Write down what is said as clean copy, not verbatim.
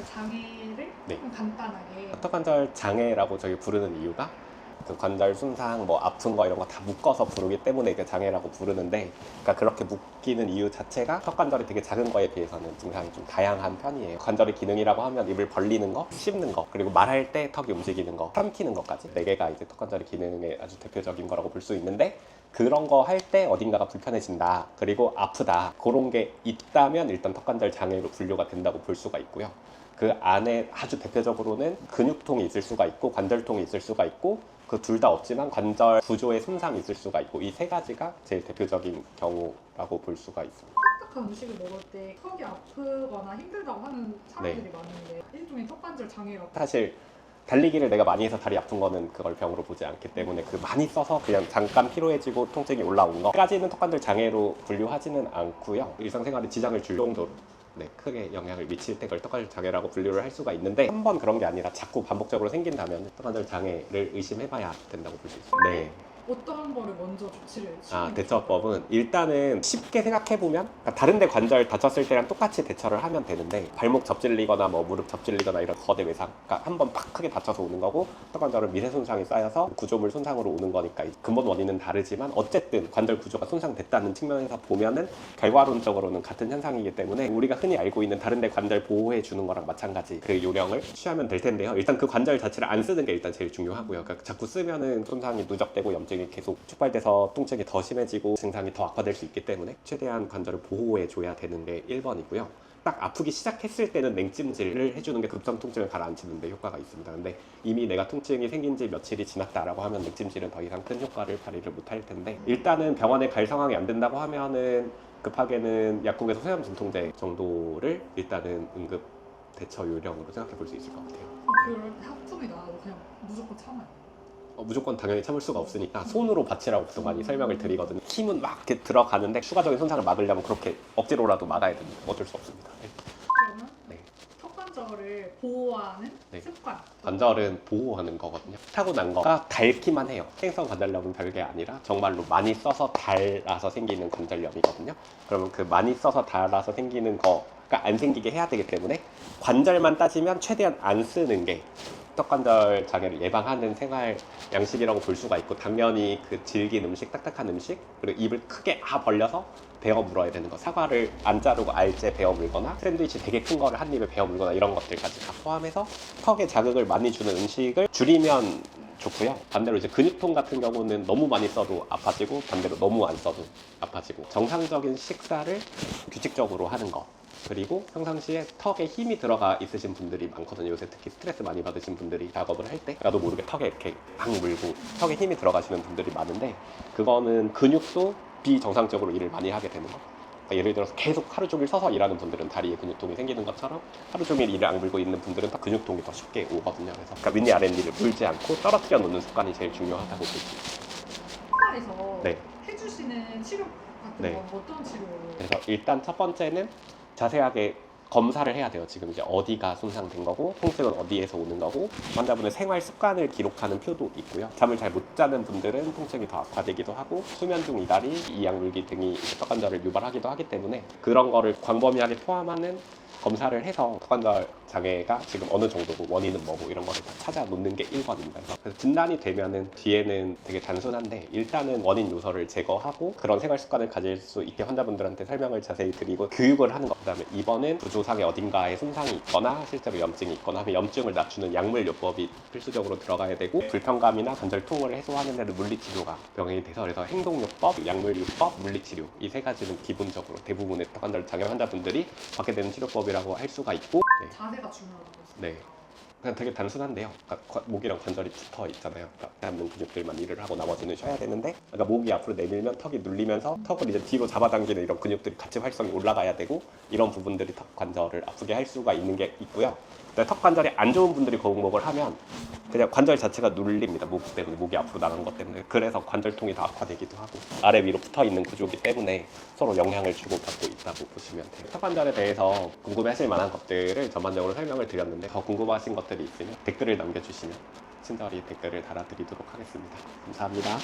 장애를 네. 좀 간단하게. 턱관절 장애라고 저희 부르는 이유가 그 관절 손상, 뭐 아픈 거 이런 거 다 묶어서 부르기 때문에 이게 장애라고 부르는데, 그러니까 그렇게 묶이는 이유 자체가 턱관절이 되게 작은 거에 비해서는 증상이 좀 다양한 편이에요. 관절의 기능이라고 하면 입을 벌리는 거, 씹는 거, 그리고 말할 때 턱이 움직이는 거, 삼키는 것까지 4개가 이제 턱관절의 기능의 아주 대표적인 거라고 볼 수 있는데, 그런 거 할 때 어딘가가 불편해진다, 그리고 아프다, 그런 게 있다면 일단 턱관절 장애로 분류가 된다고 볼 수가 있고요. 그 안에 아주 대표적으로는 근육통이 있을 수가 있고 관절통이 있을 수가 있고, 그 둘 다 없지만 관절 구조에 손상이 있을 수가 있고, 이 3가지가 제일 대표적인 경우라고 볼 수가 있습니다. 딱딱한 음식을 먹을 때 턱이 아프거나 힘들다고 하는 사람들이 많은데 일종의 턱관절 장애라고. 사실 달리기를 내가 많이 해서 다리 아픈 거는 그걸 병으로 보지 않기 때문에, 그 많이 써서 그냥 잠깐 피로해지고 통증이 올라온 거까지는 턱관절 장애로 분류하지는 않고요. 일상생활에 지장을 줄 정도로 크게 영향을 미칠 때 그걸 턱관절 장애라고 분류를 할 수가 있는데, 한 번 그런 게 아니라 자꾸 반복적으로 생긴다면 턱관절 장애를 의심해봐야 된다고 볼 수 있습니다. 네. 어떤 거를 먼저 조치를 취하는 게 대처법은 일단은 쉽게 생각해보면, 그러니까 다른데 관절 다쳤을 때랑 똑같이 대처를 하면 되는데, 발목 접질리거나 뭐 무릎 접질리거나 이런 거대 외상, 그러니까 한 번 팍 크게 다쳐서 오는 거고, 턱관절은 미세 손상이 쌓여서 구조물 손상으로 오는 거니까 근본 원인은 다르지만 어쨌든 관절 구조가 손상됐다는 측면에서 보면은 결과론적으로는 같은 현상이기 때문에 우리가 흔히 알고 있는 다른데 관절 보호해 주는 거랑 마찬가지 그 요령을 취하면 될 텐데요. 일단 그 관절 자체를 안 쓰는 게 일단 제일 중요하고요. 그러니까 자꾸 쓰면은 손상이 누적되고 염증이 계속 촉발돼서 통증이 더 심해지고 증상이 더 악화될 수 있기 때문에 최대한 관절을 보호해 줘야 되는 게 1번이고요. 딱 아프기 시작했을 때는 냉찜질을 해주는 게 급성 통증을 가라앉히는 데 효과가 있습니다. 근데 이미 내가 통증이 생긴 지 며칠이 지났다라고 하면 냉찜질은 더 이상 큰 효과를 발휘를 못할 텐데, 일단은 병원에 갈 상황이 안 된다고 하면은 급하게는 약국에서 소염 진통제 정도를 일단은 응급 대처 요령으로 생각해 볼 수 있을 것 같아요. 그럴 때 하품이 나와도 그냥 무조건 참아요. 무조건 당연히 참을 수가 없으니까 손으로 받치라고 보통 많이 설명을 드리거든요. 힘은 막 이렇게 들어가는데 추가적인 손상을 막으려면 그렇게 억지로라도 막아야 됩니다. 어쩔 수 없습니다. 그러면 네. 턱관절을 보호하는 네. 습관. 관절은 보호하는 거거든요. 타고난 거가 닳기만 해요. 생성 관절염은 별게 아니라 정말로 많이 써서 닳아서 생기는 관절염이거든요. 그러면 그 많이 써서 닳아서 생기는 거가 안 생기게 해야 되기 때문에 관절만 따지면 최대한 안 쓰는 게 턱관절 장애를 예방하는 생활 양식이라고 볼 수가 있고, 당연히 그 질긴 음식, 딱딱한 음식, 그리고 입을 크게 벌려서 베어 물어야 되는 거, 사과를 안 자르고 알째 베어 물거나 샌드위치 되게 큰 거를 한 입에 베어 물거나 이런 것들까지 다 포함해서 턱에 자극을 많이 주는 음식을 줄이면 좋고요. 반대로 이제 근육통 같은 경우는 너무 많이 써도 아파지고, 반대로 너무 안 써도 아파지고, 정상적인 식사를 규칙적으로 하는 거, 그리고 평상시에 턱에 힘이 들어가 있으신 분들이 많거든요. 요새 특히 스트레스 많이 받으신 분들이 작업을 할 때 나도 모르게 턱에 이렇게 막 물고 턱에 힘이 들어가시는 분들이 많은데, 그거는 근육도 비정상적으로 일을 많이 하게 되는 거. 그러니까 예를 들어서 계속 하루 종일 서서 일하는 분들은 다리에 근육통이 생기는 것처럼, 하루 종일 일을 악물고 있는 분들은 더 근육통이 더 쉽게 오거든요. 그래서 그러니까 윗니 아랫니를 물지 않고 떨어뜨려 놓는 습관이 제일 중요하다고 볼 수 있어요. 스파에서 네. 해주시는 치료 같은 네. 건 어떤 치료를? 그래서 일단 첫 번째는 자세하게 검사를 해야 돼요. 지금 이제 어디가 손상된 거고, 통증은 어디에서 오는 거고, 환자분의 생활 습관을 기록하는 표도 있고요. 잠을 잘 못 자는 분들은 통증이 더 악화되기도 하고, 수면 중 이다리, 이악 물기 등이 턱관절을 유발하기도 하기 때문에 그런 거를 광범위하게 포함하는 검사를 해서 턱관절 장애가 지금 어느 정도고 원인은 뭐고 이런 거를 다 찾아 놓는 게 1번입니다. 그래서 진단이 되면은 뒤에는 되게 단순한데, 일단은 원인 요소를 제거하고 그런 생활 습관을 가질 수 있게 환자분들한테 설명을 자세히 드리고 교육을 하는 거. 그다음에 2번은 구조상에 어딘가에 손상이 있거나 실제로 염증이 있거나 하면 염증을 낮추는 약물요법이 필수적으로 들어가야 되고, 불편감이나 관절통을 해소하는 데는 물리치료가 병행이 돼서, 그래서 행동요법, 약물요법, 물리치료, 이 3가지는 기본적으로 대부분의 턱관절 장애 환자분들이 받게 되는 치료법이라고 할 수가 있고. 자세가 중요하다고 했어요. 네. 그냥 되게 단순한데요. 그러니까 목이랑 관절이 붙어 있잖아요. 그러니까 남는 근육들만 일을 하고 나머지는 쉬어야 되는데, 그러니까 목이 앞으로 내밀면 턱이 눌리면서 턱을 이제 뒤로 잡아당기는 이런 근육들이 같이 활성이 올라가야 되고, 이런 부분들이 턱 관절을 아프게 할 수가 있는 게 있고요. 근데 턱 관절이 안 좋은 분들이 거북목을 하면 그냥 관절 자체가 눌립니다. 목 때문에, 목이 앞으로 나간 것 때문에. 그래서 관절통이 더 악화되기도 하고, 아래 위로 붙어 있는 구조기 때문에 서로 영향을 주고받고 있다고 보시면 돼요. 턱 관절에 대해서 궁금해하실 만한 것들을 전반적으로 설명을 드렸는데, 더 궁금하신 것들이 있으면 댓글을 남겨주시면 친절히 댓글을 달아드리도록 하겠습니다. 감사합니다.